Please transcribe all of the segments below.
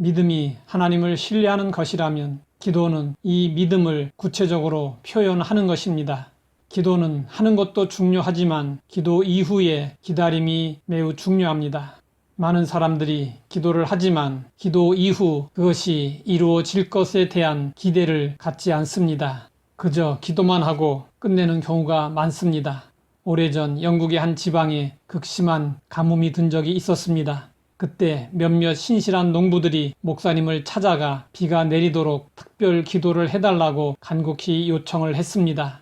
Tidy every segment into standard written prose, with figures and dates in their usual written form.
믿음이 하나님을 신뢰하는 것이라면 기도는 이 믿음을 구체적으로 표현하는 것입니다. 기도는 하는 것도 중요하지만 기도 이후의 기다림이 매우 중요합니다. 많은 사람들이 기도를 하지만 기도 이후 그것이 이루어질 것에 대한 기대를 갖지 않습니다. 그저 기도만 하고 끝내는 경우가 많습니다. 오래전 영국의 한 지방에 극심한 가뭄이 든 적이 있었습니다. 그때 몇몇 신실한 농부들이 목사님을 찾아가 비가 내리도록 특별 기도를 해달라고 간곡히 요청을 했습니다.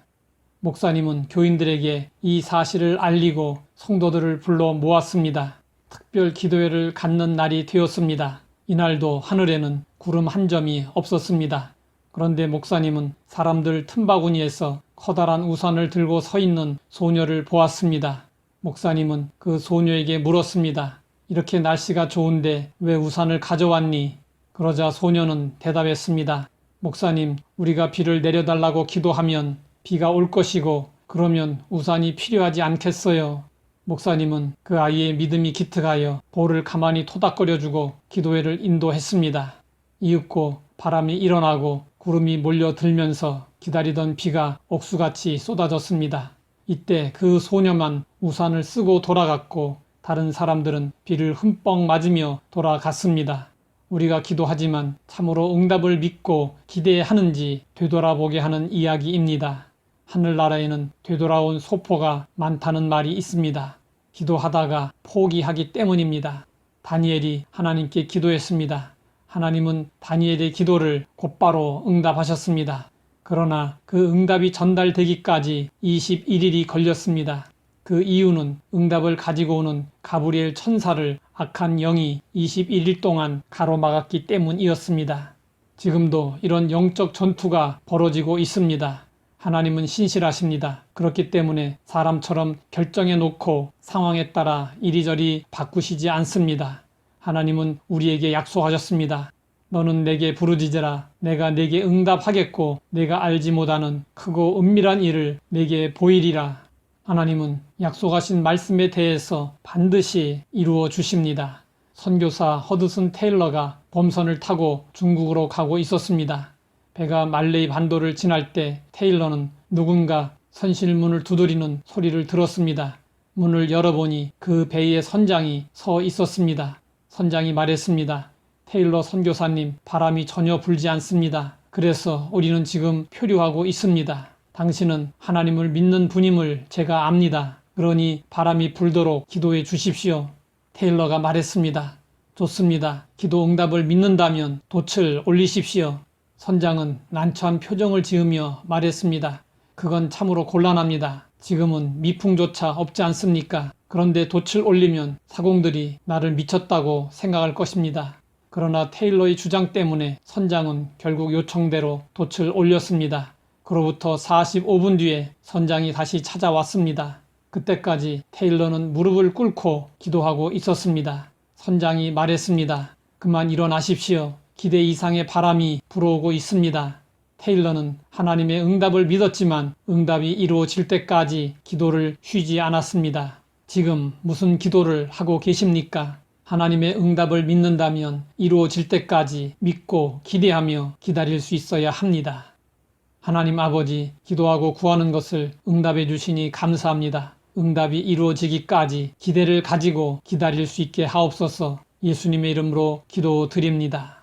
목사님은 교인들에게 이 사실을 알리고 성도들을 불러 모았습니다. 특별 기도회를 갖는 날이 되었습니다. 이날도 하늘에는 구름 한 점이 없었습니다. 그런데 목사님은 사람들 틈바구니에서 커다란 우산을 들고 서 있는 소녀를 보았습니다. 목사님은 그 소녀에게 물었습니다. 이렇게 날씨가 좋은데 왜 우산을 가져왔니? 그러자 소녀는 대답했습니다. 목사님, 우리가 비를 내려달라고 기도하면 비가 올 것이고 그러면 우산이 필요하지 않겠어요. 목사님은 그 아이의 믿음이 기특하여 볼을 가만히 토닥거려주고 기도회를 인도했습니다. 이윽고 바람이 일어나고 구름이 몰려들면서 기다리던 비가 옥수같이 쏟아졌습니다. 이때 그 소녀만 우산을 쓰고 돌아갔고 다른 사람들은 비를 흠뻑 맞으며 돌아갔습니다. 우리가 기도하지만 참으로 응답을 믿고 기대하는지 되돌아보게 하는 이야기입니다. 하늘나라에는 되돌아온 소포가 많다는 말이 있습니다. 기도하다가 포기하기 때문입니다. 다니엘이 하나님께 기도했습니다. 하나님은 다니엘의 기도를 곧바로 응답하셨습니다. 그러나 그 응답이 전달되기까지 21일이 걸렸습니다. 그 이유는 응답을 가지고 오는 가브리엘 천사를 악한 영이 21일 동안 가로막았기 때문이었습니다. 지금도 이런 영적 전투가 벌어지고 있습니다. 하나님은 신실하십니다. 그렇기 때문에 사람처럼 결정해 놓고 상황에 따라 이리저리 바꾸시지 않습니다. 하나님은 우리에게 약속하셨습니다. 너는 내게 부르짖으라. 내가 내게 응답하겠고 내가 알지 못하는 크고 은밀한 일을 내게 보이리라. 하나님은 약속하신 말씀에 대해서 반드시 이루어 주십니다. 선교사 허드슨 테일러가 범선을 타고 중국으로 가고 있었습니다. 배가 말레이 반도를 지날 때 테일러는 누군가 선실문을 두드리는 소리를 들었습니다. 문을 열어보니 그 배의 선장이 서 있었습니다. 선장이 말했습니다. 테일러 선교사님, 바람이 전혀 불지 않습니다. 그래서 우리는 지금 표류하고 있습니다. 당신은 하나님을 믿는 분임을 제가 압니다. 그러니 바람이 불도록 기도해 주십시오. 테일러가 말했습니다. 좋습니다. 기도 응답을 믿는다면 돛을 올리십시오. 선장은 난처한 표정을 지으며 말했습니다. 그건 참으로 곤란합니다. 지금은 미풍조차 없지 않습니까? 그런데 돛을 올리면 사공들이 나를 미쳤다고 생각할 것입니다. 그러나 테일러의 주장 때문에 선장은 결국 요청대로 돛을 올렸습니다. 그로부터 45분 뒤에 선장이 다시 찾아왔습니다. 그때까지 테일러는 무릎을 꿇고 기도하고 있었습니다. 선장이 말했습니다. 그만 일어나십시오. 기대 이상의 바람이 불어오고 있습니다. 테일러는 하나님의 응답을 믿었지만 응답이 이루어질 때까지 기도를 쉬지 않았습니다. 지금 무슨 기도를 하고 계십니까? 하나님의 응답을 믿는다면 이루어질 때까지 믿고 기대하며 기다릴 수 있어야 합니다. 하나님 아버지, 기도하고 구하는 것을 응답해 주시니 감사합니다. 응답이 이루어지기까지 기대를 가지고 기다릴 수 있게 하옵소서. 예수님의 이름으로 기도드립니다.